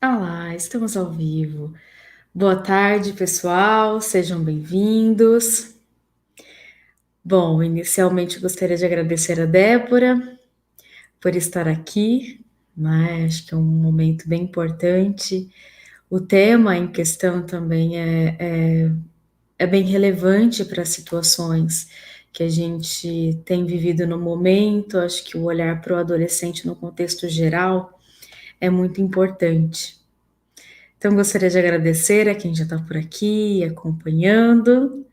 Olá, estamos ao vivo. Boa tarde, pessoal, sejam bem-vindos. Bom, inicialmente eu gostaria de agradecer a Débora por estar aqui, né? Acho que é um momento bem importante. O tema em questão também é bem relevante para as situações que a gente tem vivido no momento. Acho que o olhar para o adolescente no contexto geral é muito importante. Então, gostaria de agradecer a quem já está por aqui acompanhando.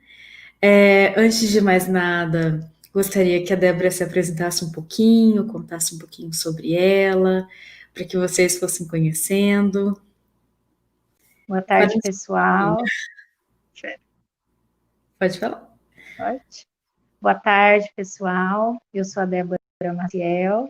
Antes de mais nada, gostaria que a Débora se apresentasse um pouquinho, contasse um pouquinho sobre ela, para que vocês fossem conhecendo. Boa Pode, tarde, pessoal. pode falar. Pode? Boa tarde, pessoal. Eu sou a Débora Maciel,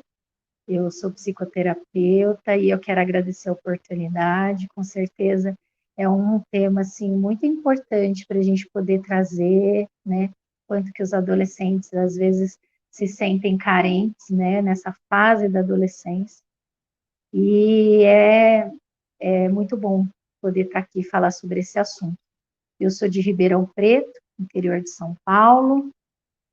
eu sou psicoterapeuta e eu quero agradecer a oportunidade. Com certeza é um tema assim muito importante para a gente poder trazer, né? Quanto que os adolescentes às vezes se sentem carentes, né? Nessa fase da adolescência. E é muito bom poder estar aqui e falar sobre esse assunto. Eu sou de Ribeirão Preto, interior de São Paulo,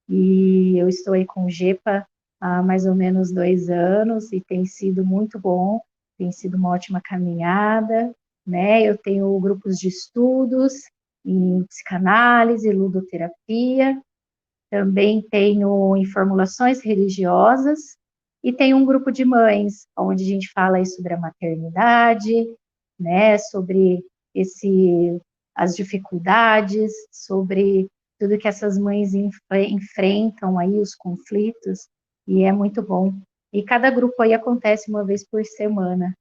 e eu estou aí com o GEPA há mais ou menos 2 anos e tem sido muito bom, tem sido uma ótima caminhada, né? Eu tenho grupos de estudos em psicanálise, ludoterapia, também tenho em formulações religiosas e tenho um grupo de mães, onde a gente fala aí sobre a maternidade, né, sobre esse, as dificuldades, sobre tudo que essas mães enfrentam aí, os conflitos, e é muito bom. E cada grupo aí acontece uma vez por semana,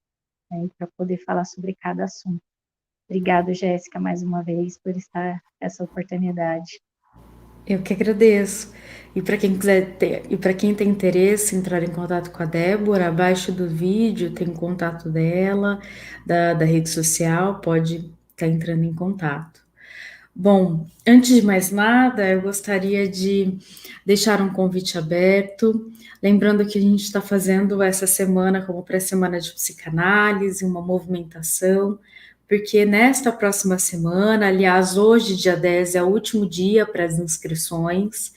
né, para poder falar sobre cada assunto. Obrigada, Jéssica, mais uma vez, por estar essa oportunidade. Eu que agradeço. E para quem quiser ter, e para quem tem interesse em entrar em contato com a Débora, abaixo do vídeo tem o contato dela, da rede social, pode estar entrando em contato. Bom, antes de mais nada, eu gostaria de deixar um convite aberto, lembrando que a gente está fazendo essa semana como pré-semana de psicanálise, uma movimentação, porque nesta próxima semana, aliás, hoje, dia 10, é o último dia para as inscrições.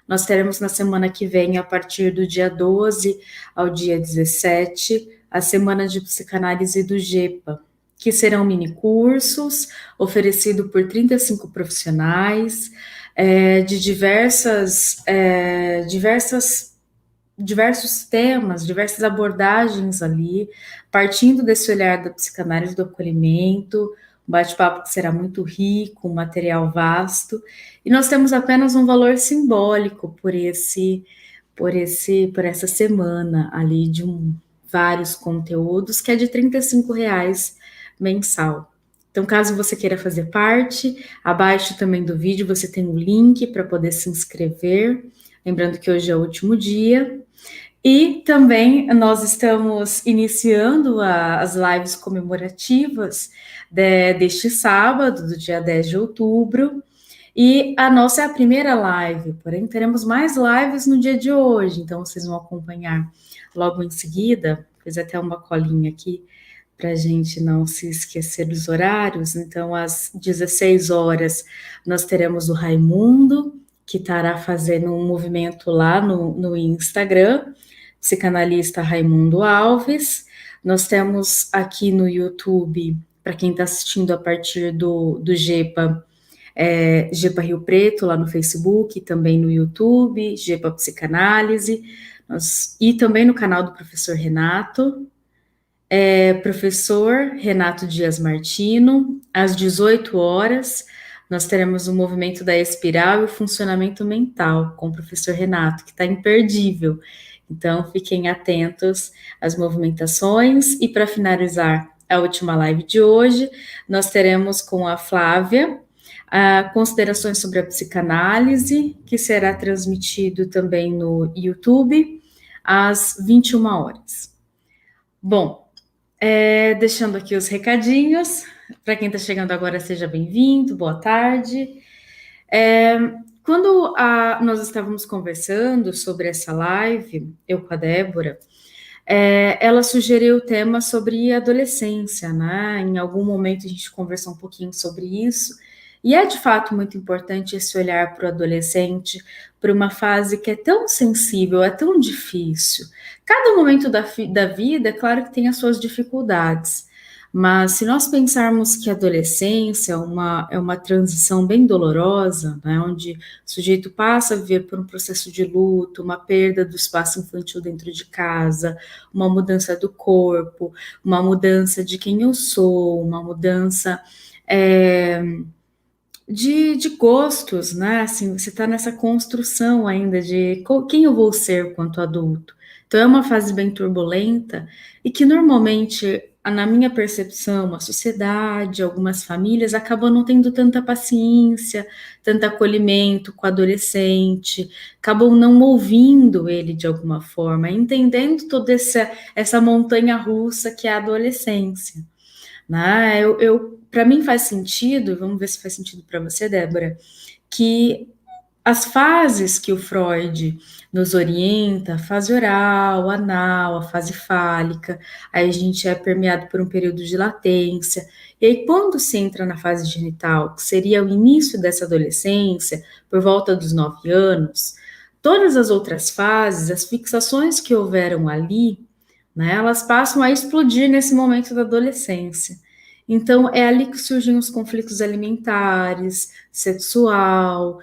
Nós teremos na semana que vem, a partir do dia 12 ao dia 17, a semana de psicanálise do GEPA, que serão minicursos oferecido por 35 profissionais de diversos temas, diversas abordagens ali, partindo desse olhar da psicanálise do acolhimento, um bate-papo que será muito rico, um material vasto, e nós temos apenas um valor simbólico por essa semana ali de vários conteúdos, que é de R$ 35 mensal. Então, caso você queira fazer parte, abaixo também do vídeo você tem um link para poder se inscrever. Lembrando que hoje é o último dia. E também nós estamos iniciando as lives comemorativas deste sábado, do dia 10 de outubro. E a nossa é a primeira live, porém teremos mais lives no dia de hoje, então vocês vão acompanhar logo em seguida. Fiz até uma colinha aqui para a gente não se esquecer dos horários. Então, às 16 horas, nós teremos o Raimundo, que estará fazendo um movimento lá no Instagram, psicanalista Raimundo Alves. Nós temos aqui no YouTube, para quem está assistindo a partir do GEPA, GEPA Rio Preto, lá no Facebook, também no YouTube, GEPA Psicanálise, e também no canal do professor Renato, professor Renato Dias Martino, às 18 horas, nós teremos o movimento da espiral e o funcionamento mental com o professor Renato, que está imperdível. Então, fiquem atentos às movimentações. E para finalizar a última live de hoje, nós teremos com a Flávia considerações sobre a psicanálise, que será transmitido também no YouTube às 21 horas. Bom, deixando aqui os recadinhos. Para quem está chegando agora, seja bem-vindo, boa tarde. Quando nós estávamos conversando sobre essa live, eu com a Débora, ela sugeriu o tema sobre adolescência, né? Em algum momento a gente conversou um pouquinho sobre isso, e é de fato muito importante esse olhar para o adolescente, para uma fase que é tão sensível, é tão difícil. Cada momento da vida, é claro que tem as suas dificuldades, mas se nós pensarmos que a adolescência é uma transição bem dolorosa, né, onde o sujeito passa a viver por um processo de luto, uma perda do espaço infantil dentro de casa, uma mudança do corpo, uma mudança de quem eu sou, uma mudança é, de gostos, né? Assim, você está nessa construção ainda de quem eu vou ser quanto adulto. Então é uma fase bem turbulenta e que normalmente, na minha percepção, a sociedade, algumas famílias acabam não tendo tanta paciência, tanto acolhimento com o adolescente, acabam não ouvindo ele de alguma forma, entendendo toda essa montanha russa que é a adolescência. Né? Para mim faz sentido, vamos ver se faz sentido para você, Débora, que as fases que o Freud nos orienta, a fase oral, anal, a fase fálica, aí a gente é permeado por um período de latência, e aí quando se entra na fase genital, que seria o início dessa adolescência, por volta dos 9 anos, todas as outras fases, as fixações que houveram ali, né, elas passam a explodir nesse momento da adolescência. Então, é ali que surgem os conflitos alimentares, sexual,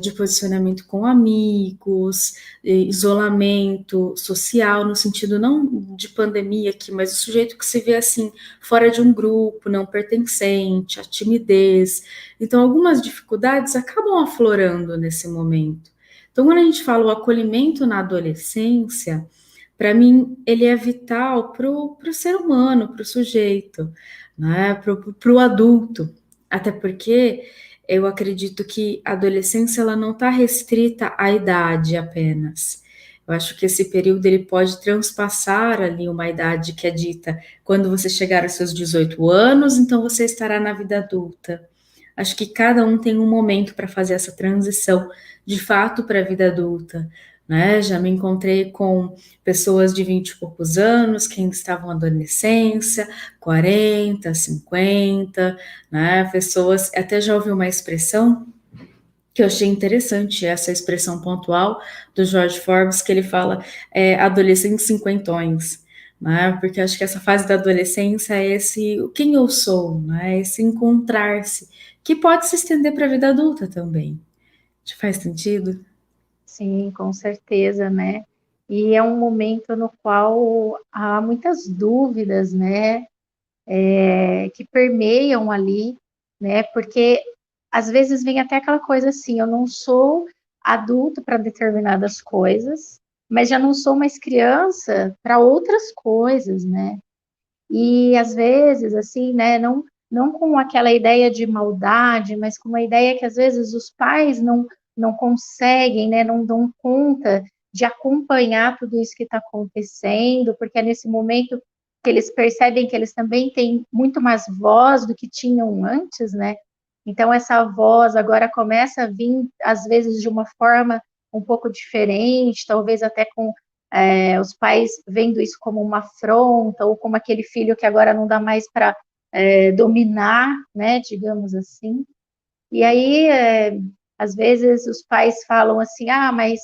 de posicionamento com amigos, isolamento social, no sentido não de pandemia aqui, mas o sujeito que se vê assim, fora de um grupo, não pertencente, a timidez. Então, algumas dificuldades acabam aflorando nesse momento. Então, quando a gente fala o acolhimento na adolescência, para mim, ele é vital para o ser humano, para o sujeito, né? Para o adulto. Até porque eu acredito que a adolescência ela não está restrita à idade apenas. Eu acho que esse período ele pode transpassar ali uma idade que é dita quando você chegar aos seus 18 anos, então você estará na vida adulta. Acho que cada um tem um momento para fazer essa transição de fato para a vida adulta, né? Já me encontrei com pessoas de 20 e poucos anos que ainda estavam na adolescência, 40, 50, né? Pessoas, até já ouvi uma expressão que eu achei interessante, essa expressão pontual do George Forbes, que ele fala adolescentes cinquentões, né? Porque acho que essa fase da adolescência é esse quem eu sou, né? Esse encontrar-se, que pode se estender para a vida adulta também. Te faz sentido? Sim, com certeza, né? E é um momento no qual há muitas dúvidas, né? Que permeiam ali, né? Porque às vezes vem até aquela coisa assim, eu não sou adulto para determinadas coisas, mas já não sou mais criança para outras coisas, né? E às vezes, assim, né, não com aquela ideia de maldade, mas com uma ideia que às vezes os pais não conseguem, né, não dão conta de acompanhar tudo isso que está acontecendo, porque é nesse momento que eles percebem que eles também têm muito mais voz do que tinham antes, né? Então essa voz agora começa a vir, às vezes, de uma forma um pouco diferente, talvez até com os pais vendo isso como uma afronta, ou como aquele filho que agora não dá mais para dominar, né, digamos assim. E aí, às vezes, os pais falam assim, mas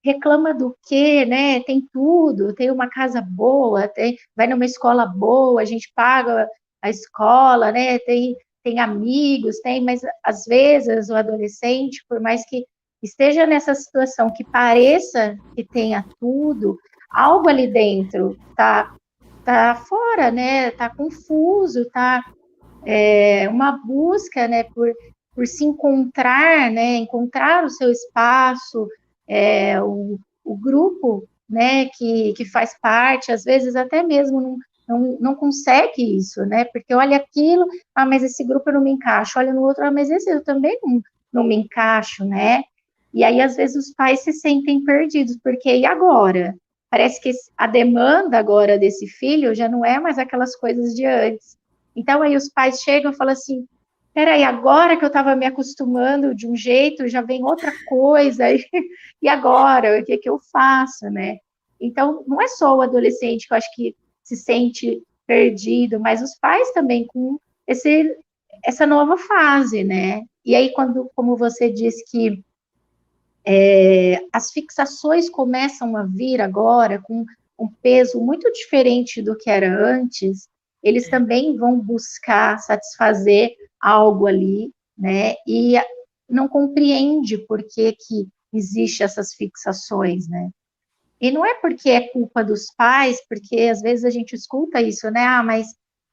reclama do quê, né? Tem tudo, tem uma casa boa, vai numa escola boa, a gente paga a escola, né? Tem amigos, mas às vezes o adolescente, por mais que esteja nessa situação que pareça que tenha tudo, algo ali dentro tá fora, né? Tá confuso, tá uma busca, né? Por se encontrar, né? Encontrar o seu espaço, o grupo, né? Que faz parte, às vezes até mesmo não consegue isso, né? Porque olha aquilo, mas esse grupo eu não me encaixo, olha no outro, mas esse eu também não me encaixo, né? E aí, às vezes, os pais se sentem perdidos, porque e agora? Parece que a demanda agora desse filho já não é mais aquelas coisas de antes. Então, aí os pais chegam e falam assim, peraí, agora que eu estava me acostumando de um jeito, já vem outra coisa, e agora? O que eu faço, né? Então, não é só o adolescente que eu acho que se sente perdido, mas os pais também com essa nova fase, né? E aí, quando, como você disse que as fixações começam a vir agora com um peso muito diferente do que era antes, eles também vão buscar satisfazer algo ali, né? E não compreende por que existe essas fixações, né? E não é porque é culpa dos pais, porque às vezes a gente escuta isso, né? Ah, mas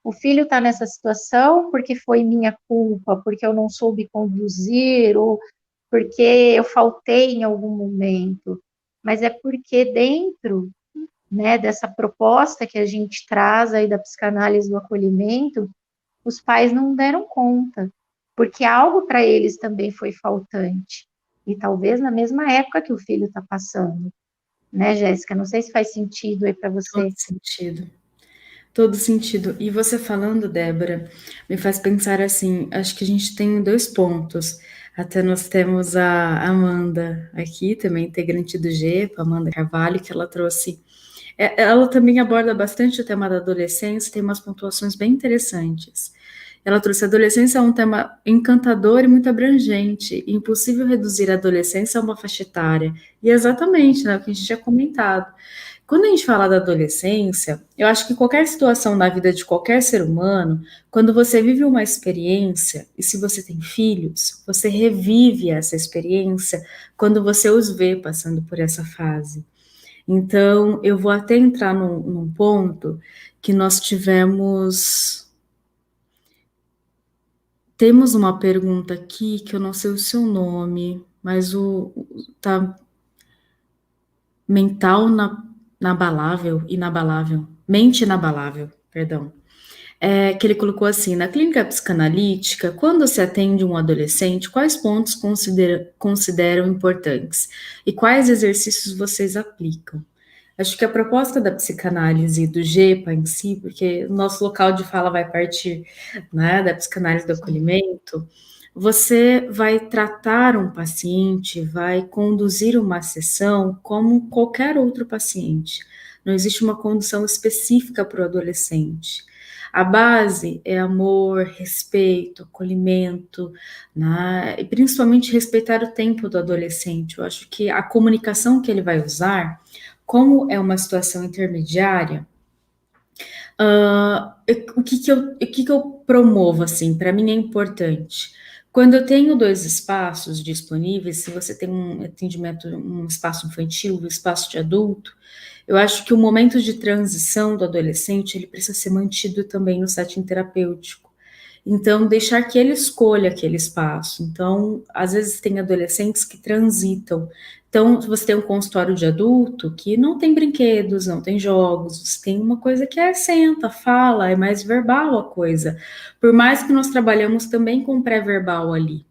o filho está nessa situação porque foi minha culpa, porque eu não soube conduzir, ou porque eu faltei em algum momento. Mas é porque dentro, né, dessa proposta que a gente traz aí da psicanálise do acolhimento, os pais não deram conta, porque algo para eles também foi faltante. E talvez na mesma época que o filho está passando, né, Jéssica? Não sei se faz sentido aí para Todo você. sentido. Todo sentido. E você falando, Débora, me faz pensar assim, acho que a gente tem dois pontos. Até nós temos a Amanda aqui, também integrante do GEPA, Amanda Carvalho, que ela trouxe. Ela também aborda bastante o tema da adolescência, tem umas pontuações bem interessantes. Ela trouxe: a adolescência é um tema encantador e muito abrangente, e impossível reduzir a adolescência a uma faixa etária. E é exatamente, né, o que a gente tinha comentado. Quando a gente fala da adolescência, eu acho que qualquer situação na vida de qualquer ser humano, quando você vive uma experiência, e se você tem filhos, você revive essa experiência quando você os vê passando por essa fase. Então, eu vou até entrar num ponto que nós temos uma pergunta aqui que eu não sei o seu nome, mas tá mental inabalável, mente inabalável, perdão. Que ele colocou assim: na clínica psicanalítica, quando se atende um adolescente, quais pontos consideram importantes? E quais exercícios vocês aplicam? Acho que a proposta da psicanálise do GEPA em si, porque o nosso local de fala vai partir, né, da psicanálise do acolhimento, você vai tratar um paciente, vai conduzir uma sessão como qualquer outro paciente. Não existe uma condução específica para o adolescente. A base é amor, respeito, acolhimento, né? E principalmente respeitar o tempo do adolescente. Eu acho que a comunicação que ele vai usar, como é uma situação intermediária, o que eu promovo, assim, para mim é importante. Quando eu tenho dois espaços disponíveis, se você tem um atendimento, um espaço infantil, um espaço de adulto, eu acho que o momento de transição do adolescente, ele precisa ser mantido também no setting terapêutico. Então, deixar que ele escolha aquele espaço. Então, às vezes tem adolescentes que transitam. Então, você tem um consultório de adulto que não tem brinquedos, não tem jogos, você tem uma coisa que é senta, fala, é mais verbal a coisa. Por mais que nós trabalhamos também com pré-verbal ali.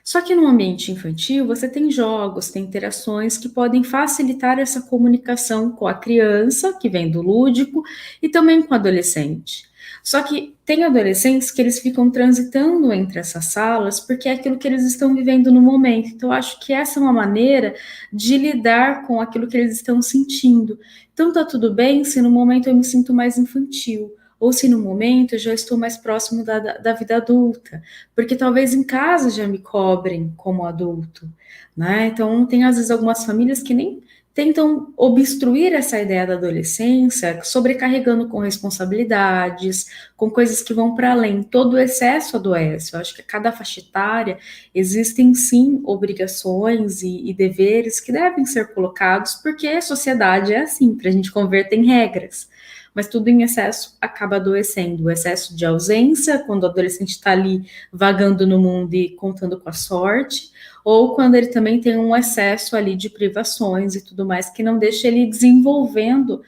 Só que no ambiente infantil, você tem jogos, tem interações que podem facilitar essa comunicação com a criança, que vem do lúdico, e também com o adolescente. Só que tem adolescentes que eles ficam transitando entre essas salas porque é aquilo que eles estão vivendo no momento. Então, eu acho que essa é uma maneira de lidar com aquilo que eles estão sentindo. Então, tá tudo bem se no momento eu me sinto mais infantil, ou se no momento eu já estou mais próximo da vida adulta, porque talvez em casa já me cobrem como adulto, né? Então, tem às vezes algumas famílias que nem tentam obstruir essa ideia da adolescência, sobrecarregando com responsabilidades, com coisas que vão para além. Todo o excesso adoece. Eu acho que a cada faixa etária existem sim obrigações e deveres que devem ser colocados, porque a sociedade é assim, para a gente converter em regras. Mas tudo em excesso acaba adoecendo. O excesso de ausência, quando o adolescente está ali vagando no mundo e contando com a sorte, ou quando ele também tem um excesso ali de privações e tudo mais, que não deixa ele desenvolvendo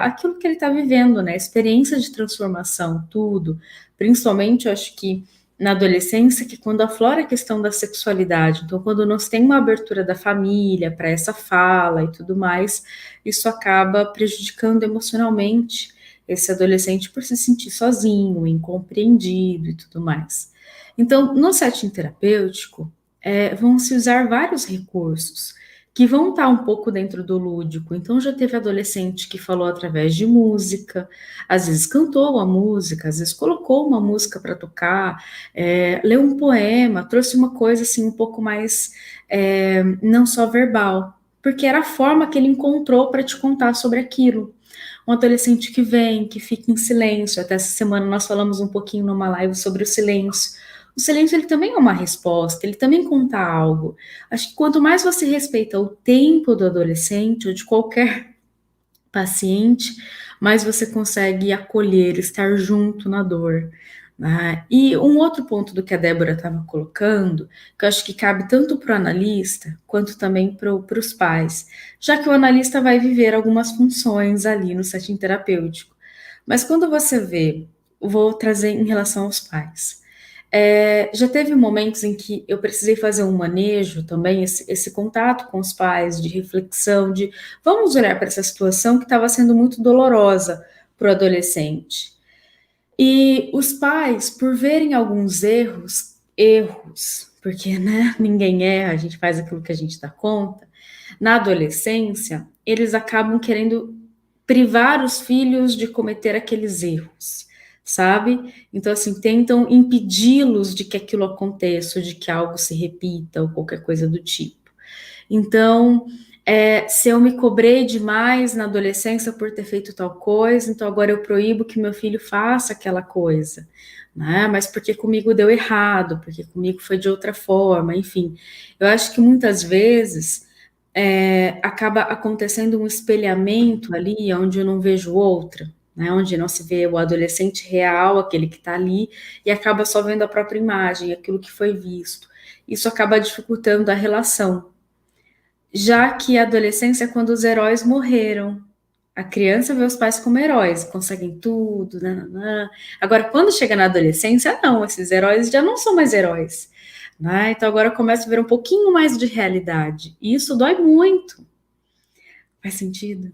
aquilo que ele está vivendo, né? Experiência de transformação, tudo. Principalmente, eu acho que na adolescência, que quando aflora a questão da sexualidade, então quando nós tem uma abertura da família para essa fala e tudo mais, isso acaba prejudicando emocionalmente esse adolescente por se sentir sozinho, incompreendido e tudo mais. Então, no setting terapêutico, vão se usar vários recursos. que vão estar um pouco dentro do lúdico. Então, já teve adolescente que falou através de música, às vezes cantou a música, às vezes colocou uma música para tocar, leu um poema, trouxe uma coisa assim um pouco mais não só verbal, porque era a forma que ele encontrou para te contar sobre aquilo. Um adolescente que vem, que fica em silêncio. Até essa semana nós falamos um pouquinho numa live sobre o silêncio. O silêncio ele também é uma resposta, ele também conta algo. Acho que quanto mais você respeita o tempo do adolescente ou de qualquer paciente, mais você consegue acolher, estar junto na dor. Né? E um outro ponto do que a Débora estava colocando, que eu acho que cabe tanto para o analista quanto também para os pais, já que o analista vai viver algumas funções ali no setting terapêutico. Mas quando você vê, vou trazer em relação aos pais. Já teve momentos em que eu precisei fazer um manejo também, esse contato com os pais, de reflexão, de vamos olhar para essa situação que estava sendo muito dolorosa para o adolescente. E os pais, por verem alguns erros, porque né, ninguém erra, a gente faz aquilo que a gente dá conta, na adolescência, eles acabam querendo privar os filhos de cometer aqueles erros, sabe? Então, assim, tentam impedi-los de que aquilo aconteça, ou de que algo se repita, ou qualquer coisa do tipo. Então, se eu me cobrei demais na adolescência por ter feito tal coisa, então agora eu proíbo que meu filho faça aquela coisa, né? Mas porque comigo deu errado, porque comigo foi de outra forma, enfim. Eu acho que muitas vezes acaba acontecendo um espelhamento ali onde eu não vejo outra, né? Onde não se vê o adolescente real, aquele que está ali, e acaba só vendo a própria imagem, aquilo que foi visto. Isso acaba dificultando a relação. Já que a adolescência é quando os heróis morreram. A criança vê os pais como heróis, conseguem tudo, nananã. Agora, quando chega na adolescência, não, esses heróis já não são mais heróis. Né? Então agora começa a ver um pouquinho mais de realidade. E isso dói muito. Faz sentido?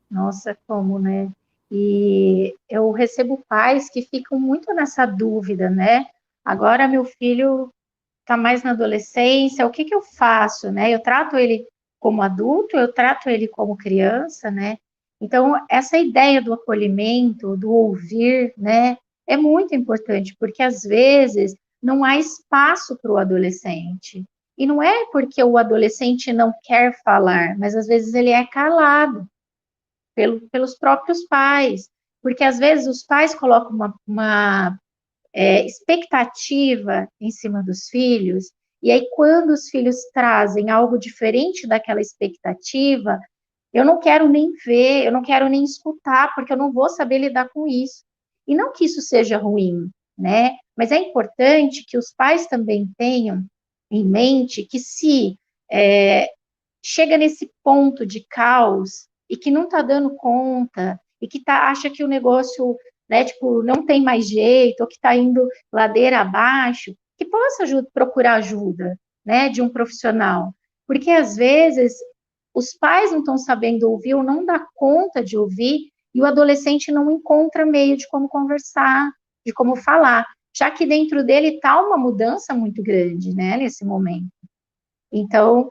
Nossa, como, né? E eu recebo pais que ficam muito nessa dúvida, né? Agora meu filho está mais na adolescência, o que que eu faço, né? Eu trato ele como adulto, eu trato ele como criança, né? Então, essa ideia do acolhimento, do ouvir, né, é muito importante, porque às vezes não há espaço para o adolescente. E não é porque o adolescente não quer falar, mas às vezes ele é calado pelos próprios pais, porque às vezes os pais colocam uma expectativa em cima dos filhos, e aí quando os filhos trazem algo diferente daquela expectativa, eu não quero nem ver, eu não quero nem escutar, porque eu não vou saber lidar com isso. E não que isso seja ruim, né? Mas é importante que os pais também tenham em mente que se é, chega nesse ponto de caos e que não está dando conta e que acha que o negócio, né, tipo, não tem mais jeito ou que está indo ladeira abaixo, que possa procurar ajuda, né, de um profissional, porque às vezes os pais não estão sabendo ouvir ou não dá conta de ouvir e o adolescente não encontra meio de como conversar, de como falar, já que dentro dele está uma mudança muito grande, né, nesse momento. Então,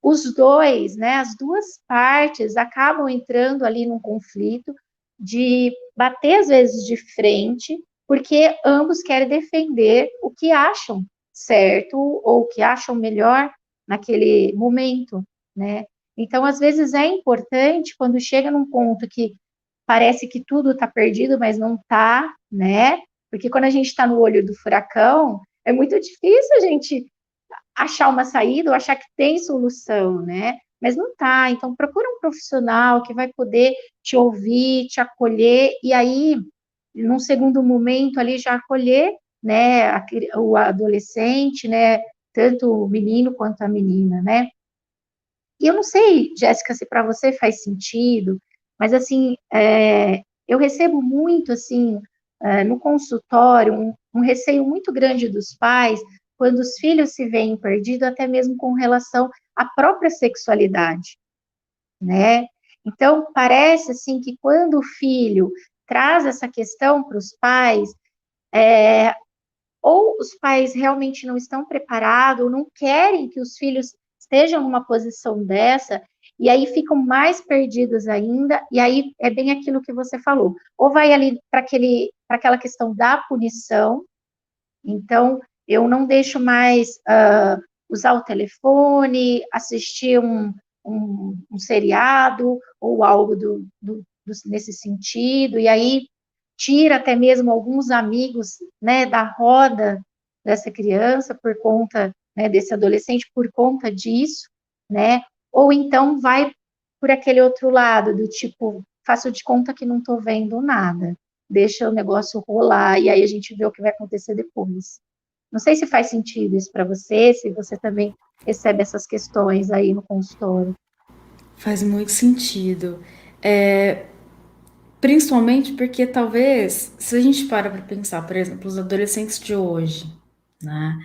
os dois, né, as duas partes acabam entrando ali num conflito de bater às vezes de frente, porque ambos querem defender o que acham certo ou o que acham melhor naquele momento, né? Então, às vezes é importante quando chega num ponto que parece que tudo está perdido, mas não está, né? Porque quando a gente está no olho do furacão, é muito difícil a gente achar uma saída ou achar que tem solução, né? Mas não tá. Então, procura um profissional que vai poder te ouvir, te acolher, e aí, num segundo momento, ali já acolher, né, o adolescente, né, tanto o menino quanto a menina, né? E eu não sei, Jéssica, se para você faz sentido, mas assim, eu recebo muito assim no consultório um receio muito grande dos pais quando os filhos se veem perdidos, até mesmo com relação à própria sexualidade, né? Então parece assim que quando o filho traz essa questão para os pais, ou os pais realmente não estão preparados, ou não querem que os filhos estejam numa posição dessa, e aí ficam mais perdidos ainda, e aí é bem aquilo que você falou. Ou vai ali para aquela questão da punição, então eu não deixo mais usar o telefone, assistir um seriado ou algo nesse sentido, e aí tira até mesmo alguns amigos, né, da roda dessa criança por conta, né, desse adolescente por conta disso, né? Ou então vai por aquele outro lado do tipo, faço de conta que não estou vendo nada, deixa o negócio rolar e aí a gente vê o que vai acontecer depois. Não sei se faz sentido isso para você, se você também recebe essas questões aí no consultório. Faz muito sentido. É, Principalmente porque talvez, se a gente para pensar, por exemplo, os adolescentes de hoje, né?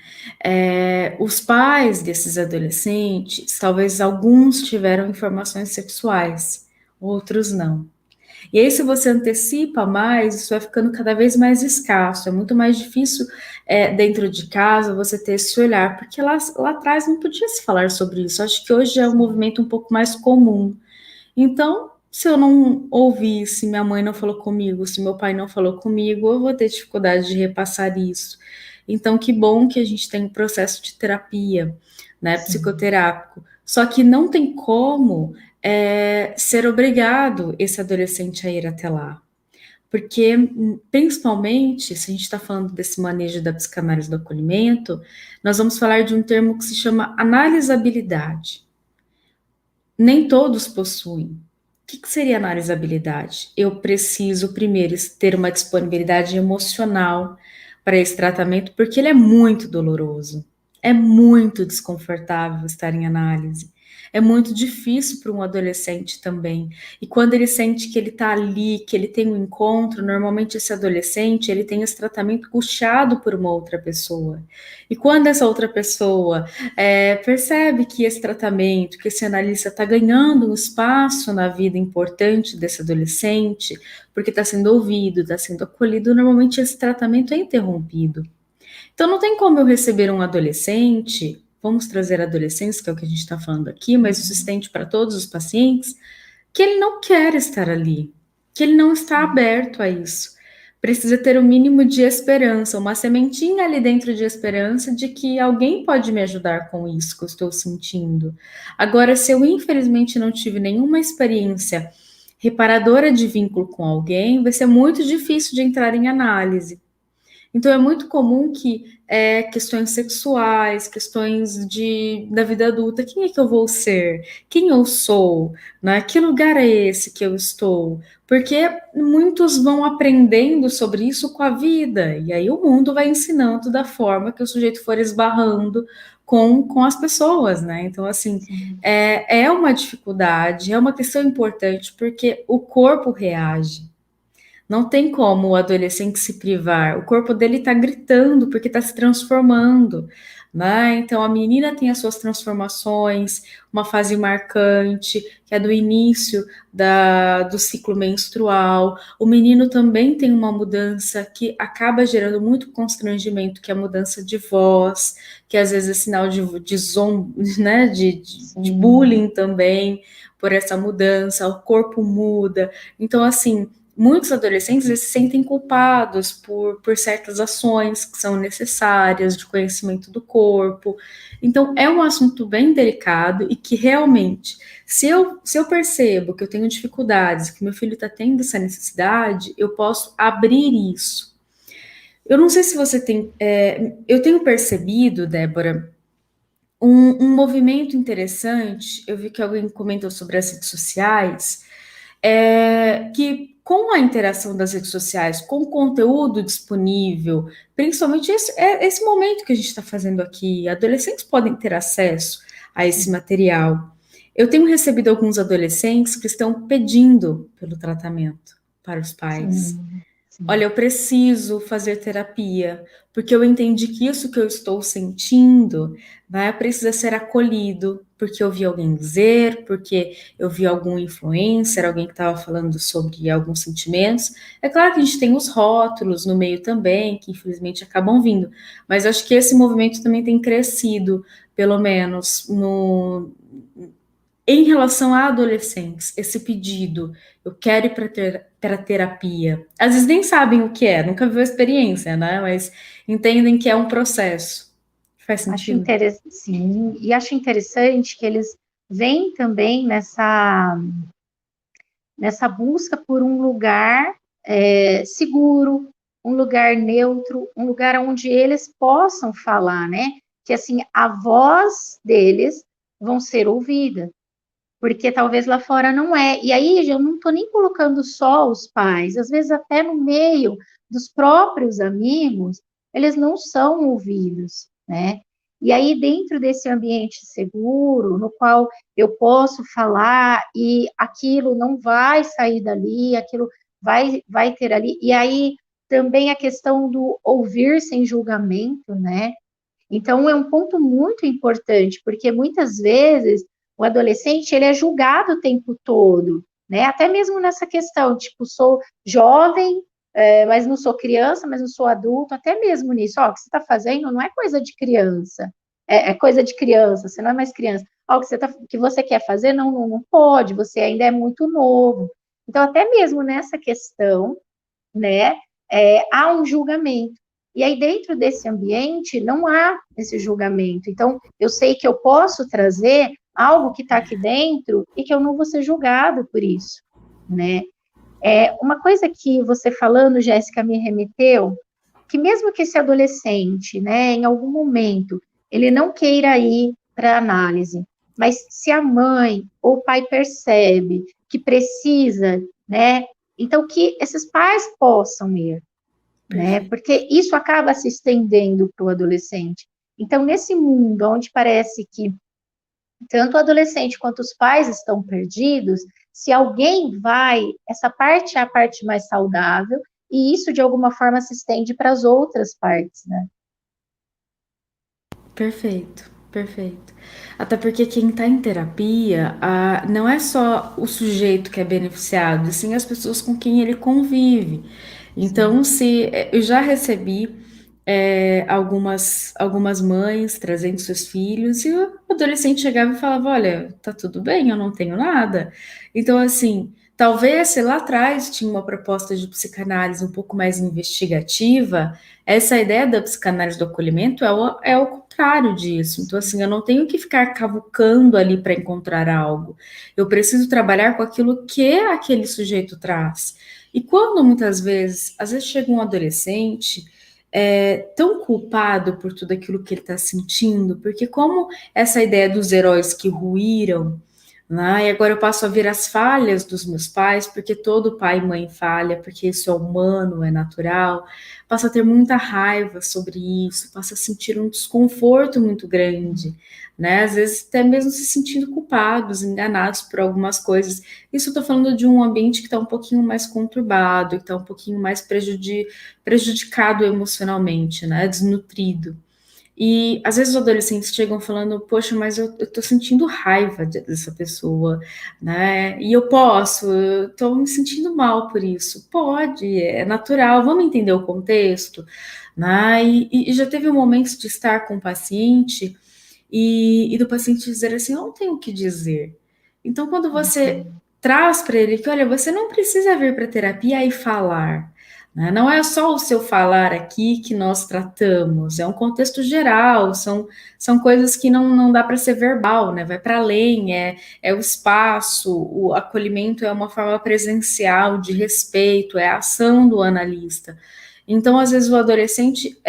Os pais desses adolescentes, talvez alguns tiveram informações sexuais, outros não. E aí, se você antecipa mais, isso vai ficando cada vez mais escasso. É muito mais difícil dentro de casa você ter esse olhar, porque lá atrás não podia se falar sobre isso. Acho que hoje é um movimento um pouco mais comum. Então, se eu não ouvi, se minha mãe não falou comigo, se meu pai não falou comigo, eu vou ter dificuldade de repassar isso. Então, que bom que a gente tem um processo de terapia, né, psicoterápico. Só que não tem como ser obrigado esse adolescente a ir até lá. Porque, principalmente, se a gente está falando desse manejo da psicanálise do acolhimento, nós vamos falar de um termo que se chama analisabilidade. Nem todos possuem. O que seria analisabilidade? Eu preciso primeiro ter uma disponibilidade emocional para esse tratamento, porque ele é muito doloroso. É muito desconfortável estar em análise. É muito difícil para um adolescente também. E quando ele sente que ele está ali, que ele tem um encontro, normalmente esse adolescente, ele tem esse tratamento puxado por uma outra pessoa. E quando essa outra pessoa percebe que esse tratamento, que esse analista está ganhando um espaço na vida importante desse adolescente, porque está sendo ouvido, está sendo acolhido, normalmente esse tratamento é interrompido. Então não tem como eu receber um adolescente, vamos trazer adolescentes, que é o que a gente está falando aqui, mas isso se estende para todos os pacientes, que ele não quer estar ali, que ele não está aberto a isso. Precisa ter o um mínimo de esperança, uma sementinha ali dentro de esperança de que alguém pode me ajudar com isso que eu estou sentindo. Agora, se eu infelizmente não tive nenhuma experiência reparadora de vínculo com alguém, vai ser muito difícil de entrar em análise. Então é muito comum que questões sexuais, questões da vida adulta, quem é que eu vou ser? Quem eu sou? Né? Que lugar é esse que eu estou? Porque muitos vão aprendendo sobre isso com a vida, e aí o mundo vai ensinando da forma que o sujeito for esbarrando com as pessoas, né? Então, assim, é uma dificuldade, é uma questão importante, porque o corpo reage. Não tem como o adolescente se privar. O corpo dele está gritando porque está se transformando, né? Então a menina tem as suas transformações, uma fase marcante, que é do início do ciclo menstrual. O menino também tem uma mudança que acaba gerando muito constrangimento, que é a mudança de voz, que às vezes é sinal né? de bullying também por essa mudança. O corpo muda. Então, assim, muitos adolescentes se sentem culpados por certas ações que são necessárias de conhecimento do corpo. Então, é um assunto bem delicado e que realmente, se eu percebo que eu tenho dificuldades, que meu filho está tendo essa necessidade, eu posso abrir isso. Eu não sei se você tem... eu tenho percebido, Débora, um movimento interessante. Eu vi que alguém comentou sobre as redes sociais, que com a interação das redes sociais, com o conteúdo disponível, principalmente esse momento que a gente está fazendo aqui, adolescentes podem ter acesso a esse material. Eu tenho recebido alguns adolescentes que estão pedindo pelo tratamento para os pais. Olha, eu preciso fazer terapia, porque eu entendi que isso que eu estou sentindo, né, precisa ser acolhido, porque eu vi alguém dizer, porque eu vi algum influencer, alguém que estava falando sobre alguns sentimentos. É claro que a gente tem os rótulos no meio também, que infelizmente acabam vindo, mas acho que esse movimento também tem crescido pelo menos em relação a adolescentes, esse pedido, eu quero ir para terapia, às vezes nem sabem o que é, nunca viu a experiência, né? Mas entendem que é um processo. Faz Acho sentido? interessante, sim, e acho interessante que eles vêm também nessa busca por um lugar seguro, um lugar neutro, um lugar onde eles possam falar, né? Que assim a voz deles vão ser ouvida, porque talvez lá fora não é. E aí eu não estou nem colocando só os pais, às vezes até no meio dos próprios amigos, eles não são ouvidos, né? E aí, dentro desse ambiente seguro, no qual eu posso falar e aquilo não vai sair dali, aquilo vai ter ali. E aí também a questão do ouvir sem julgamento, né? Então, é um ponto muito importante, porque muitas vezes o adolescente ele é julgado o tempo todo, né? Até mesmo nessa questão, tipo, sou jovem, mas não sou criança, mas não sou adulto, até mesmo nisso, ó, o que você está fazendo não é coisa de criança, é coisa de criança, você não é mais criança. Ó, que você quer fazer, não pode, você ainda é muito novo. Então, até mesmo nessa questão, né, há um julgamento. E aí, dentro desse ambiente, não há esse julgamento. Então, eu sei que eu posso trazer algo que está aqui dentro e que eu não vou ser julgado por isso, né? Uma coisa que você falando, Jéssica, me remeteu, que mesmo que esse adolescente, né, em algum momento, ele não queira ir para análise, mas se a mãe ou o pai percebe que precisa, né, então que esses pais possam ir, né, Perfeito. porque isso acaba se estendendo para o adolescente. Então, nesse mundo onde parece que tanto o adolescente quanto os pais estão perdidos, se alguém vai, essa parte é a parte mais saudável, e isso de alguma forma se estende para as outras partes, né? Perfeito, perfeito. Até porque quem está em terapia, não é só o sujeito que é beneficiado, e sim as pessoas com quem ele convive. Então, Sim. se eu já recebi algumas mães trazendo seus filhos, e o adolescente chegava e falava: Olha, tá tudo bem, eu não tenho nada. Então, assim, talvez se lá atrás tinha uma proposta de psicanálise um pouco mais investigativa, essa ideia da psicanálise do acolhimento é o contrário disso. Então, assim, eu não tenho que ficar cavucando ali para encontrar algo. Eu preciso trabalhar com aquilo que aquele sujeito traz. E quando muitas vezes, às vezes chega um adolescente tão culpado por tudo aquilo que ele está sentindo, porque como essa ideia dos heróis que ruíram, né, e agora eu passo a ver as falhas dos meus pais, porque todo pai e mãe falha, porque isso é humano, é natural, passa a ter muita raiva sobre isso, passa a sentir um desconforto muito grande, né? Às vezes até mesmo se sentindo culpados, enganados por algumas coisas. Isso eu estou falando de um ambiente que está um pouquinho mais conturbado, que está um pouquinho mais prejudicado emocionalmente, né? Desnutrido. E às vezes os adolescentes chegam falando, poxa, mas eu tô sentindo raiva dessa pessoa, né? E eu tô me sentindo mal por isso. Pode, é natural, vamos entender o contexto, né? E já teve um momento de estar com o paciente e do paciente dizer assim, eu não tenho o que dizer. Então, quando você Uhum. traz para ele que, olha, você não precisa vir para terapia e falar, né? Não é só o seu falar aqui que nós tratamos, é um contexto geral, são coisas que não dá para ser verbal, né? Vai para além, é o espaço, o acolhimento é uma forma presencial de respeito, é a ação do analista. Então, às vezes, o adolescente,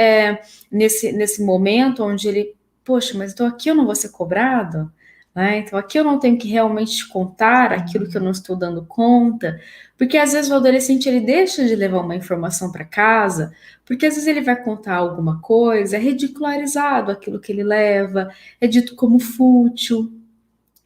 nesse momento onde ele, poxa, mas então aqui eu não vou ser cobrado? Né? Então aqui eu não tenho que realmente contar aquilo que eu Sim. não estou dando conta, porque às vezes o adolescente ele deixa de levar uma informação para casa, porque às vezes ele vai contar alguma coisa, é ridicularizado aquilo que ele leva, é dito como fútil,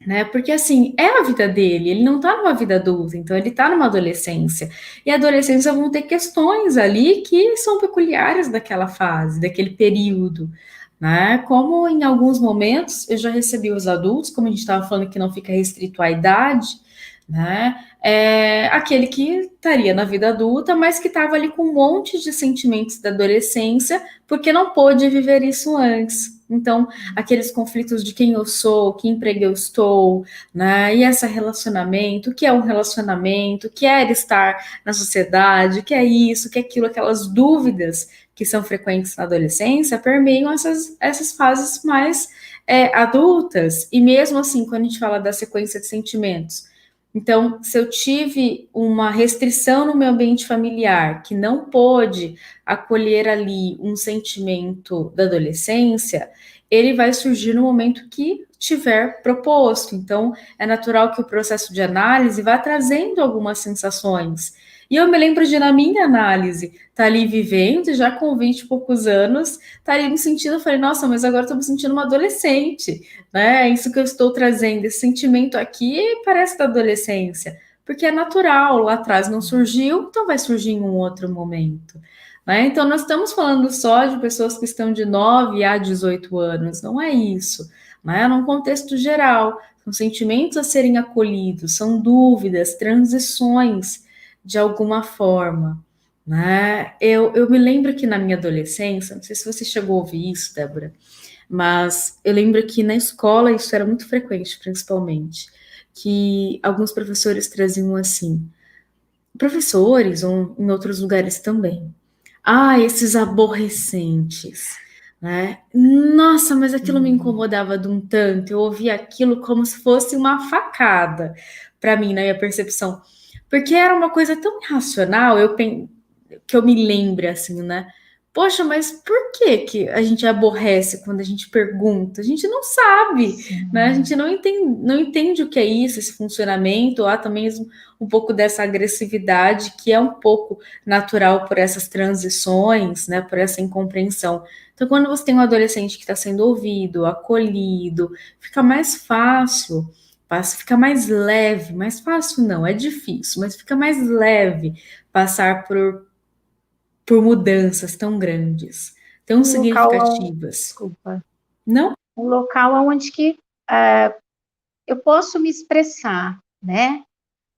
né? Porque assim, é a vida dele, ele não tá numa vida adulta, então ele tá numa adolescência. E a adolescência vão ter questões ali que são peculiares daquela fase, daquele período, né? Como em alguns momentos eu já recebi os adultos, como a gente estava falando que não fica restrito à idade, né? Aquele que estaria na vida adulta, mas que estava ali com um monte de sentimentos da adolescência, porque não pôde viver isso antes. Então, aqueles conflitos de quem eu sou, que emprego eu estou, né? E esse relacionamento, o que é um relacionamento, o que é estar na sociedade, o que é isso, o que é aquilo, aquelas dúvidas que são frequentes na adolescência, permeiam essas fases mais adultas. E mesmo assim, quando a gente fala da sequência de sentimentos, então, se eu tive uma restrição no meu ambiente familiar que não pôde acolher ali um sentimento da adolescência, ele vai surgir no momento que tiver proposto. Então, é natural que o processo de análise vá trazendo algumas sensações. E eu me lembro de, na minha análise, tá ali vivendo, já com 20 e poucos anos, tá ali me sentindo, eu falei, nossa, mas agora eu tô me sentindo uma adolescente, né? Isso que eu estou trazendo, esse sentimento aqui parece da adolescência, porque é natural, lá atrás não surgiu, então vai surgir em um outro momento. Né? Então, nós estamos falando só de pessoas que estão de 9 a 18 anos, não é isso. Né? Num contexto geral, são sentimentos a serem acolhidos, são dúvidas, transições de alguma forma. Né? Eu me lembro que na minha adolescência, não sei se você chegou a ouvir isso, Débora, mas eu lembro que na escola isso era muito frequente, principalmente, que alguns professores traziam assim, professores, ou em outros lugares também. Ah, esses aborrecentes, né? Nossa, mas aquilo me incomodava de um tanto. Eu ouvia aquilo como se fosse uma facada para mim, na minha percepção, porque era uma coisa tão irracional. Que eu me lembre assim, né? Poxa, mas por que que a gente aborrece quando a gente pergunta? A gente não sabe, né? A gente não entende o que é isso, esse funcionamento, ou há também um pouco dessa agressividade que é um pouco natural por essas transições, né? Por essa incompreensão. Então, quando você tem um adolescente que está sendo ouvido, acolhido, fica mais fácil, fica mais leve, mais fácil não, é difícil, mas fica mais leve passar por mudanças tão grandes, tão Um local, significativas. desculpa, Não? um local onde que eu posso me expressar, né?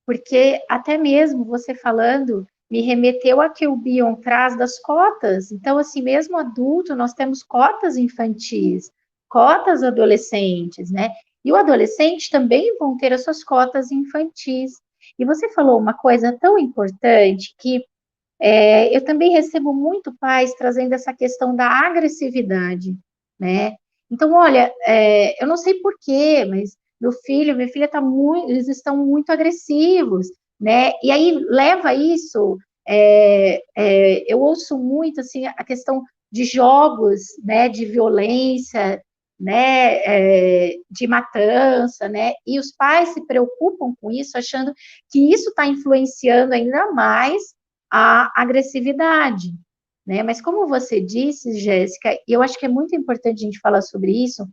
Porque até mesmo você falando me remeteu a que o Bion traz das cotas. Então, assim, mesmo adulto, nós temos cotas infantis, cotas adolescentes, né? E o adolescente também vão ter as suas cotas infantis. E você falou uma coisa tão importante que eu também recebo muito pais trazendo essa questão da agressividade, né? Então, olha, eu não sei por quê, mas meu filho, minha filha eles estão muito agressivos, né? E aí leva isso, eu ouço muito assim a questão de jogos, né? De violência, né? De matança, né? E os pais se preocupam com isso, achando que isso está influenciando ainda mais a agressividade, né? Mas como você disse, Jéssica, e eu acho que é muito importante a gente falar sobre isso,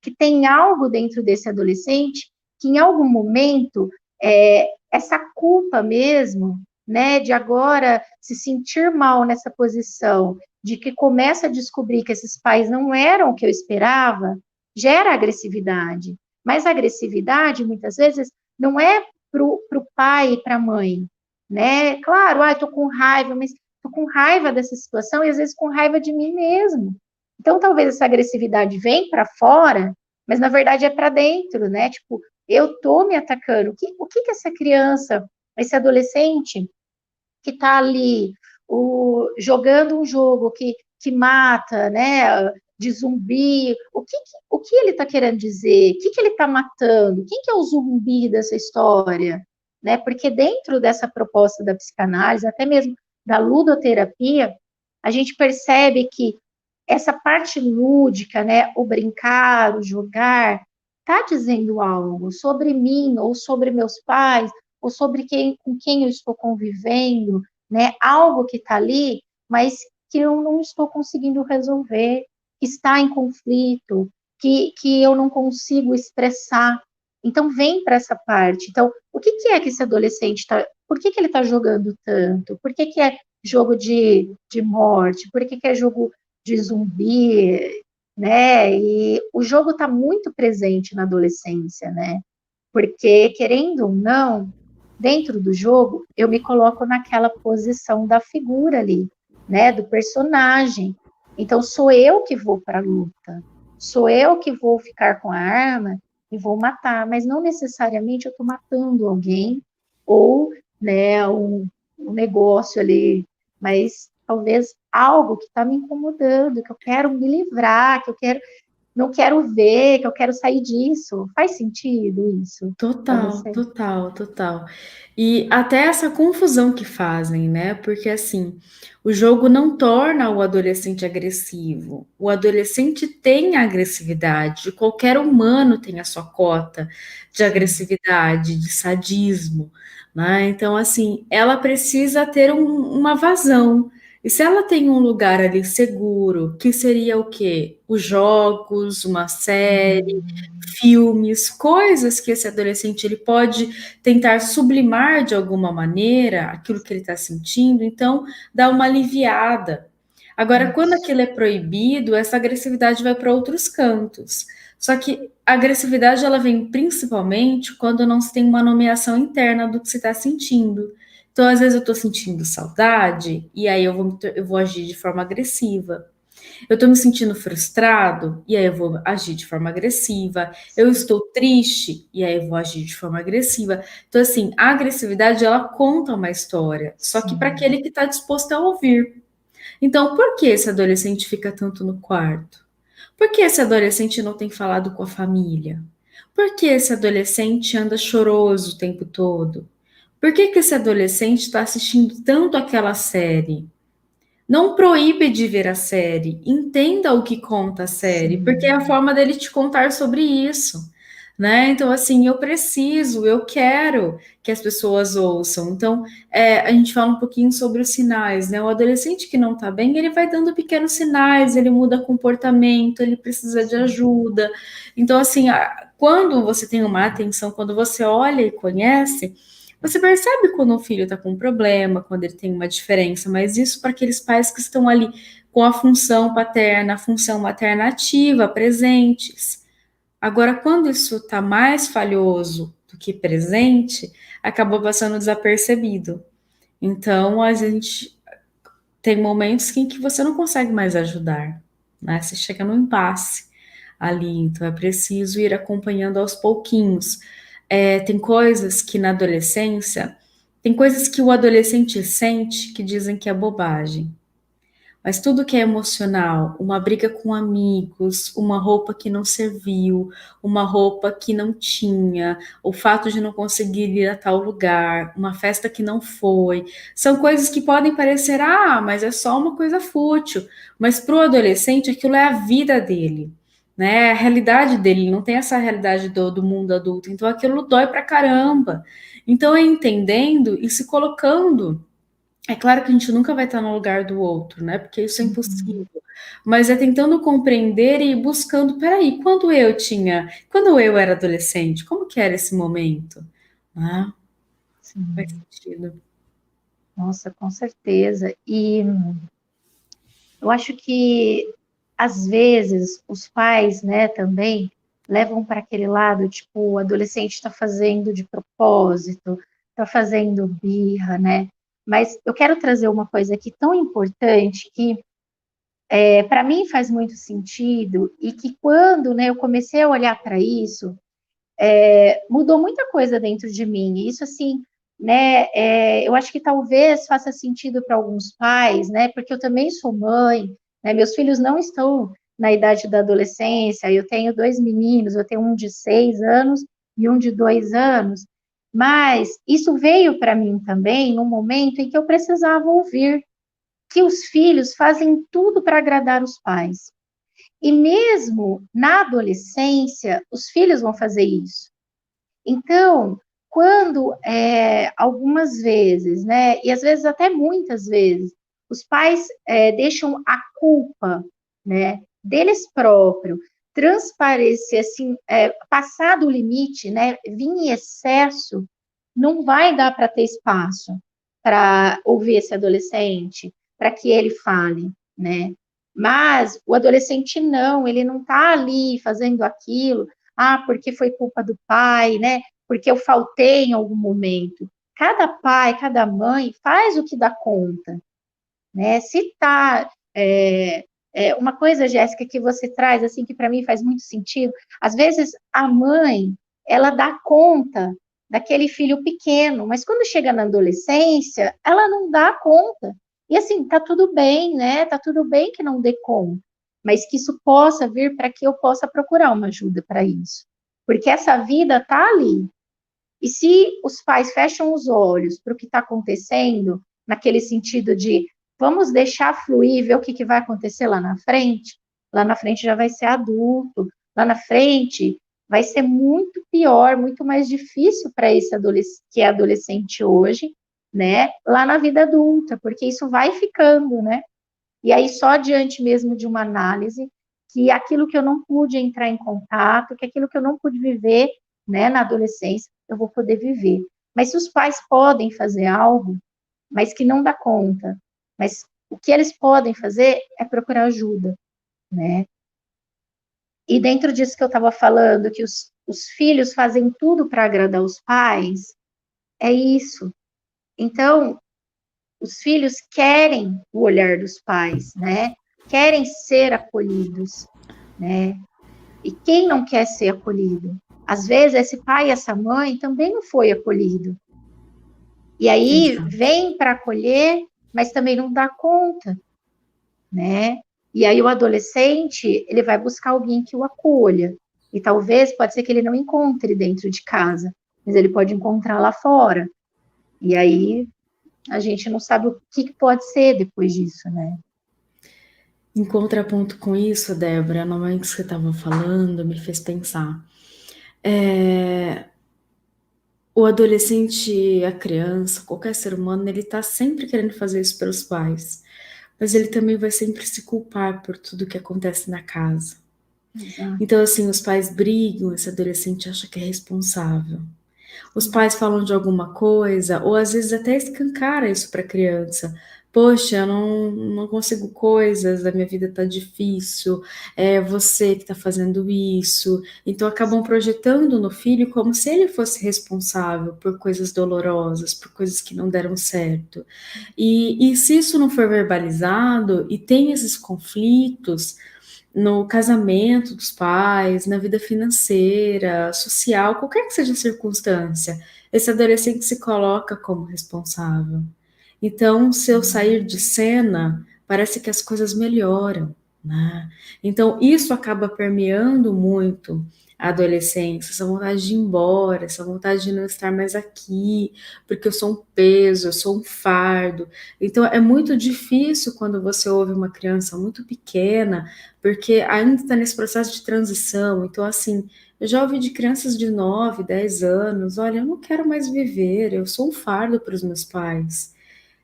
que tem algo dentro desse adolescente que em algum momento essa culpa mesmo, né, de agora se sentir mal nessa posição, de que começa a descobrir que esses pais não eram o que eu esperava, gera agressividade. Mas a agressividade, muitas vezes, não é para o pai e para a mãe, né? Claro, estou com raiva, mas estou com raiva dessa situação e às vezes com raiva de mim mesmo. Então, talvez essa agressividade vem para fora, mas na verdade é para dentro, né? Tipo, eu tô me atacando. O que essa criança, esse adolescente que está ali jogando um jogo que mata, né? De zumbi, o que ele está querendo dizer? O que ele está matando? Quem que é o zumbi dessa história? Né? Porque dentro dessa proposta da psicanálise, até mesmo da ludoterapia, a gente percebe que essa parte lúdica, né, o brincar, o jogar, está dizendo algo sobre mim, ou sobre meus pais, ou sobre com quem eu estou convivendo, né, algo que está ali, mas que eu não estou conseguindo resolver, que está em conflito, que eu não consigo expressar. Então, vem para essa parte. Então, o que é que esse adolescente está... Por que ele está jogando tanto? Por que é jogo de morte? Por que é jogo de zumbi, né? E o jogo está muito presente na adolescência, né? Porque, querendo ou não, dentro do jogo, eu me coloco naquela posição da figura ali, né? Do personagem. Então, sou eu que vou para a luta, sou eu que vou ficar com a arma e vou matar, mas não necessariamente eu estou matando alguém ou, né, um negócio ali, mas talvez algo que está me incomodando, que eu quero me livrar, que eu quero, não quero ver, que eu quero sair disso. Faz sentido isso para Total, você? total, total. E até essa confusão que fazem, né? Porque assim, o jogo não torna o adolescente agressivo. O adolescente tem agressividade. Qualquer humano tem a sua cota de Sim, agressividade, de sadismo, né? Então, assim, ela precisa ter uma vazão. E se ela tem um lugar ali seguro, que seria o quê? Os jogos, uma série, uhum, filmes, coisas que esse adolescente ele pode tentar sublimar de alguma maneira aquilo que ele está sentindo, então dá uma aliviada. Agora, quando isso, aquilo é proibido, essa agressividade vai para outros cantos. Só que a agressividade ela vem principalmente quando não se tem uma nomeação interna do que se está sentindo. Então, às vezes eu estou sentindo saudade e aí eu vou agir de forma agressiva. Eu estou me sentindo frustrado, e aí eu vou agir de forma agressiva. Eu sim, estou triste, e aí eu vou agir de forma agressiva. Então, assim, a agressividade, ela conta uma história, só que para sim, aquele que está disposto a ouvir. Então, por que esse adolescente fica tanto no quarto? Por que esse adolescente não tem falado com a família? Por que esse adolescente anda choroso o tempo todo? Por que que esse adolescente está assistindo tanto aquela série? Não proíbe de ver a série, entenda o que conta a série, porque é a sim, forma dele te contar sobre isso, né? Então, assim, eu quero que as pessoas ouçam. Então, a gente fala um pouquinho sobre os sinais, né? O adolescente que não tá bem, ele vai dando pequenos sinais, ele muda comportamento, ele precisa de sim, ajuda. Então, assim, quando você tem uma atenção, quando você olha e conhece, você percebe quando um filho está com um problema, quando ele tem uma diferença, mas isso para aqueles pais que estão ali com a função paterna, a função materna ativa, presentes. Agora, quando isso está mais falhoso do que presente, acabou passando desapercebido. Então, a gente tem momentos em que você não consegue mais ajudar, né? Você chega no impasse ali, então é preciso ir acompanhando aos pouquinhos. Tem coisas que na adolescência, tem coisas que o adolescente sente que dizem que é bobagem. Mas tudo que é emocional, uma briga com amigos, uma roupa que não serviu, uma roupa que não tinha, o fato de não conseguir ir a tal lugar, uma festa que não foi, são coisas que podem parecer, mas é só uma coisa fútil. Mas para o adolescente, aquilo é a vida dele, né? É a realidade dele, ele não tem essa realidade do mundo adulto, então aquilo dói pra caramba. Então é entendendo e se colocando, é claro que a gente nunca vai estar no lugar do outro, né? Porque isso é uhum, impossível. Mas é tentando compreender e buscando, peraí, quando eu era adolescente, como que era esse momento? Ah, faz sim. sentido. Nossa, com certeza. E eu acho que às vezes os pais, né, também levam para aquele lado, tipo, o adolescente está fazendo de propósito, está fazendo birra, né? Mas eu quero trazer uma coisa aqui tão importante que para mim faz muito sentido e que quando, né, eu comecei a olhar para isso, mudou muita coisa dentro de mim. E isso, assim, né, eu acho que talvez faça sentido para alguns pais, né, porque eu também sou mãe, né, meus filhos não estão na idade da adolescência, eu tenho dois meninos, eu tenho um de 6 anos e um de 2 anos, mas isso veio para mim também num momento em que eu precisava ouvir que os filhos fazem tudo para agradar os pais. E mesmo na adolescência, os filhos vão fazer isso. Então, quando algumas vezes, né, e às vezes até muitas vezes, os pais deixam a culpa, né, deles próprios transparecer, assim, passar do limite, né, vir em excesso, não vai dar para ter espaço para ouvir esse adolescente, para que ele fale, né? Mas o adolescente não, ele não está ali fazendo aquilo, porque foi culpa do pai, né? Porque eu faltei em algum momento. Cada pai, cada mãe faz o que dá conta, né? Se está uma coisa, Jéssica, que você traz, assim, que para mim faz muito sentido, às vezes a mãe, ela dá conta daquele filho pequeno, mas quando chega na adolescência, ela não dá conta. E assim, tá tudo bem, né? Tá tudo bem que não dê conta, mas que isso possa vir para que eu possa procurar uma ajuda para isso. Porque essa vida tá ali. E se os pais fecham os olhos para o que está acontecendo, naquele sentido de vamos deixar fluir, ver o que vai acontecer lá na frente já vai ser adulto, lá na frente vai ser muito pior, muito mais difícil para esse adolescente que é adolescente hoje, né? Lá na vida adulta, porque isso vai ficando, né? E aí só diante mesmo de uma análise que aquilo que eu não pude entrar em contato, que aquilo que eu não pude viver, né, na adolescência, eu vou poder viver. Mas se os pais podem fazer algo, mas que não dá conta, mas o que eles podem fazer é procurar ajuda, né? E dentro disso que eu estava falando, que os filhos fazem tudo para agradar os pais, é isso. Então, os filhos querem o olhar dos pais, né? Querem ser acolhidos, né? E quem não quer ser acolhido? Às vezes, esse pai e essa mãe também não foi acolhido. E aí, Exato. vem para acolher, mas também não dá conta, né? E aí, o adolescente, ele vai buscar alguém que o acolha. E talvez, pode ser que ele não encontre dentro de casa, mas ele pode encontrar lá fora. E aí, a gente não sabe o que pode ser depois disso, né? Em contraponto com isso, Débora, no momento que você estava falando, me fez pensar. O adolescente, a criança, qualquer ser humano, ele está sempre querendo fazer isso pelos pais, mas ele também vai sempre se culpar por tudo que acontece na casa. Exato. Então, assim, os pais brigam, esse adolescente acha que é responsável. Os Sim. pais falam de alguma coisa, ou às vezes até escancara isso para a criança. Poxa, eu não consigo coisas, a minha vida tá difícil, é você que tá fazendo isso. Então acabam projetando no filho como se ele fosse responsável por coisas dolorosas, por coisas que não deram certo. E se isso não for verbalizado e tem esses conflitos, no casamento dos pais, na vida financeira, social, qualquer que seja a circunstância, esse adolescente se coloca como responsável. Então, se eu sair de cena, parece que as coisas melhoram, né? Então, isso acaba permeando muito a adolescência, essa vontade de ir embora, essa vontade de não estar mais aqui, porque eu sou um peso, eu sou um fardo. Então, é muito difícil quando você ouve uma criança muito pequena, porque ainda está nesse processo de transição. Então, assim, eu já ouvi de crianças de 9, 10 anos, olha, eu não quero mais viver, eu sou um fardo para os meus pais.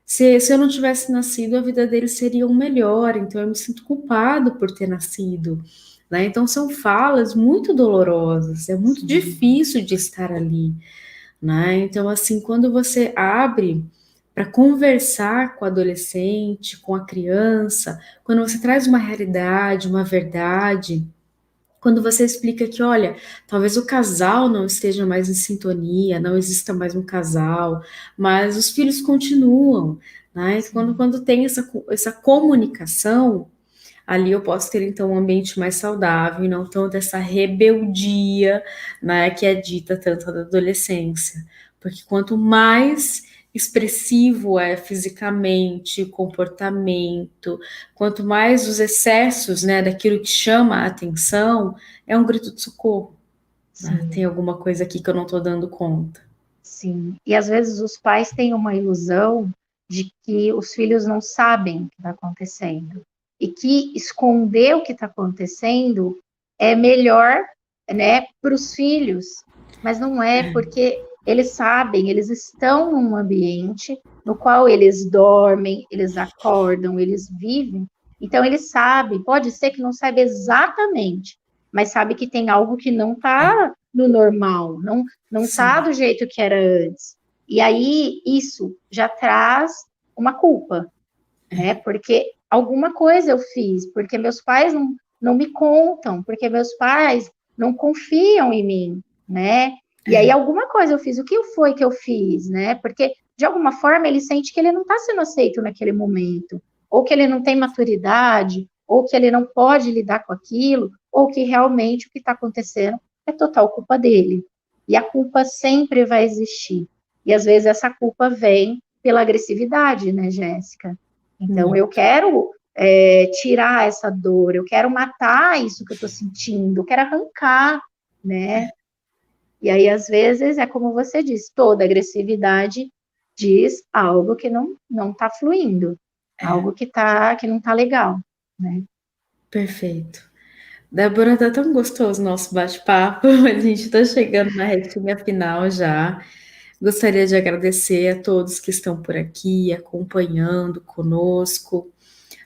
Se eu não tivesse nascido, a vida deles seria um melhor, então eu me sinto culpado por ter nascido, né? Então são falas muito dolorosas, é muito Sim. difícil de estar ali, né? Então, assim, quando você abre para conversar com o adolescente, com a criança, quando você traz uma realidade, uma verdade, quando você explica que, olha, talvez o casal não esteja mais em sintonia, não exista mais um casal, mas os filhos continuam, né? Quando tem essa comunicação, ali eu posso ter então um ambiente mais saudável e não tanto essa rebeldia, né, que é dita tanto da adolescência. Porque quanto mais expressivo é fisicamente, o comportamento, quanto mais os excessos, né, daquilo que chama a atenção, é um grito de socorro. Né? Sim. Tem alguma coisa aqui que eu não estou dando conta. Sim, e às vezes os pais têm uma ilusão de que os filhos não sabem o que está acontecendo e que esconder o que está acontecendo é melhor, né, para os filhos, mas não é, porque eles sabem, eles estão num ambiente no qual eles dormem, eles acordam, eles vivem, então eles sabem, pode ser que não saiba exatamente, mas sabe que tem algo que não está no normal, não tá Sim. do jeito que era antes. E aí isso já traz uma culpa, né? Porque alguma coisa eu fiz, porque meus pais não me contam, porque meus pais não confiam em mim, né? E aí alguma coisa eu fiz. O que foi que eu fiz, né? Porque de alguma forma ele sente que ele não está sendo aceito naquele momento, ou que ele não tem maturidade, ou que ele não pode lidar com aquilo, ou que realmente o que está acontecendo é total culpa dele. E a culpa sempre vai existir. E às vezes essa culpa vem pela agressividade, né, Jéssica? Então eu quero tirar essa dor, eu quero matar isso que eu estou sentindo, eu quero arrancar, né? E aí, às vezes, é como você disse, toda agressividade diz algo que não está fluindo, algo que não está legal, né? Perfeito. Débora, tá tão gostoso o nosso bate-papo, a gente está chegando na retinha final já. Gostaria de agradecer a todos que estão por aqui, acompanhando conosco.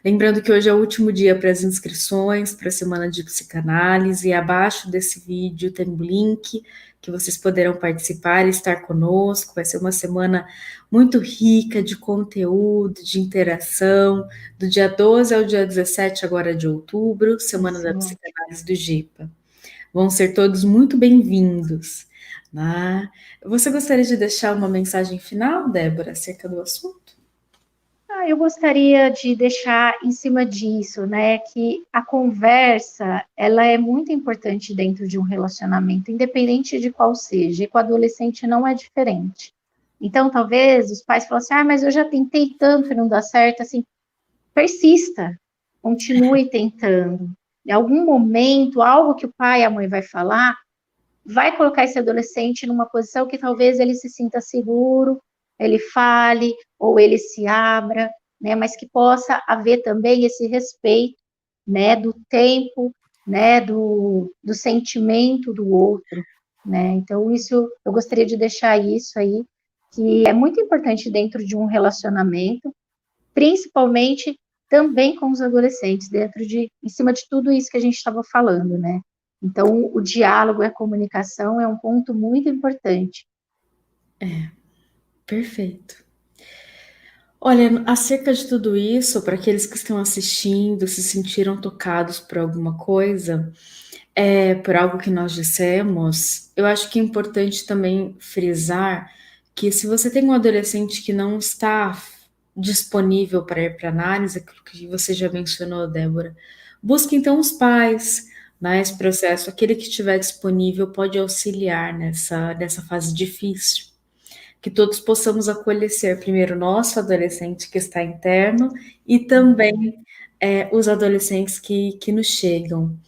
Lembrando que hoje é o último dia para as inscrições para a Semana de Psicanálise. E abaixo desse vídeo tem um link que vocês poderão participar e estar conosco. Vai ser uma semana muito rica de conteúdo, de interação, do dia 12 ao dia 17 agora de outubro, Semana da Isso. Psicanálise do GIPA. Vão ser todos muito bem-vindos. Né? Você gostaria de deixar uma mensagem final, Débora, acerca do assunto? Eu gostaria de deixar em cima disso, né, que a conversa, ela é muito importante dentro de um relacionamento, independente de qual seja, e com o adolescente não é diferente. Então, talvez os pais falem assim, mas eu já tentei tanto e não dá certo, assim, persista, continue tentando. Em algum momento, algo que o pai e a mãe vai falar, vai colocar esse adolescente numa posição que talvez ele se sinta seguro, ele fale ou ele se abra, né? Mas que possa haver também esse respeito, né? Do tempo, né? Do sentimento do outro, né? Então isso eu gostaria de deixar isso aí que é muito importante dentro de um relacionamento, principalmente também com os adolescentes, em cima de tudo isso que a gente estava falando, né? Então, o diálogo e a comunicação é um ponto muito importante. Perfeito. Olha, acerca de tudo isso, para aqueles que estão assistindo, se sentiram tocados por alguma coisa, por algo que nós dissemos, eu acho que é importante também frisar que se você tem um adolescente que não está disponível para ir para análise, aquilo que você já mencionou, Débora, busque então os pais nesse processo. Aquele que estiver disponível pode auxiliar nessa fase difícil. Que todos possamos acolher primeiro o nosso adolescente que está interno e também os adolescentes que nos chegam.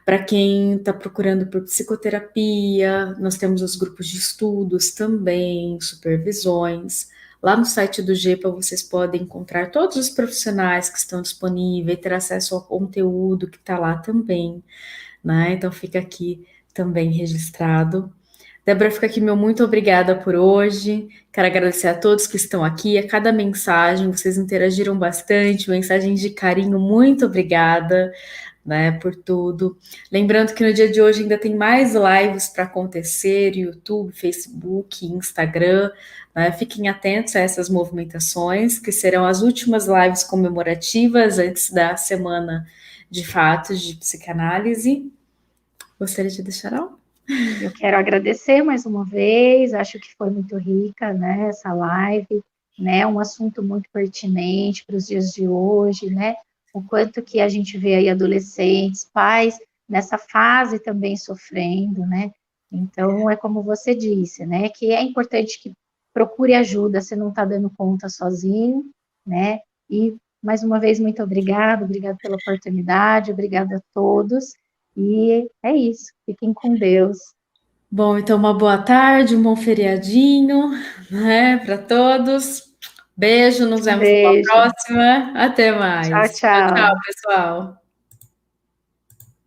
Para quem está procurando por psicoterapia, nós temos os grupos de estudos também, supervisões. Lá no site do GEPA vocês podem encontrar todos os profissionais que estão disponíveis, ter acesso ao conteúdo que está lá também, né? Então fica aqui também registrado. Débora, fica aqui meu muito obrigada por hoje. Quero agradecer a todos que estão aqui, a cada mensagem, vocês interagiram bastante, mensagens de carinho, muito obrigada, né, por tudo. Lembrando que no dia de hoje ainda tem mais lives para acontecer, YouTube, Facebook, Instagram, né? Fiquem atentos a essas movimentações, que serão as últimas lives comemorativas antes da semana de fatos de psicanálise. Gostaria de deixar algo? Eu quero agradecer mais uma vez, acho que foi muito rica, né, essa live, né, um assunto muito pertinente para os dias de hoje, né, o quanto que a gente vê aí adolescentes, pais, nessa fase também sofrendo, né, então é como você disse, né, que é importante que procure ajuda se não está dando conta sozinho, né, e mais uma vez, muito obrigada pela oportunidade, obrigada a todos, e é isso, fiquem com Deus. Bom, então uma boa tarde, um bom feriadinho, né, para todos. Beijo, nos vemos numa Beijo. próxima. Até Tchau, mais. Tchau, tchau, tchau. pessoal.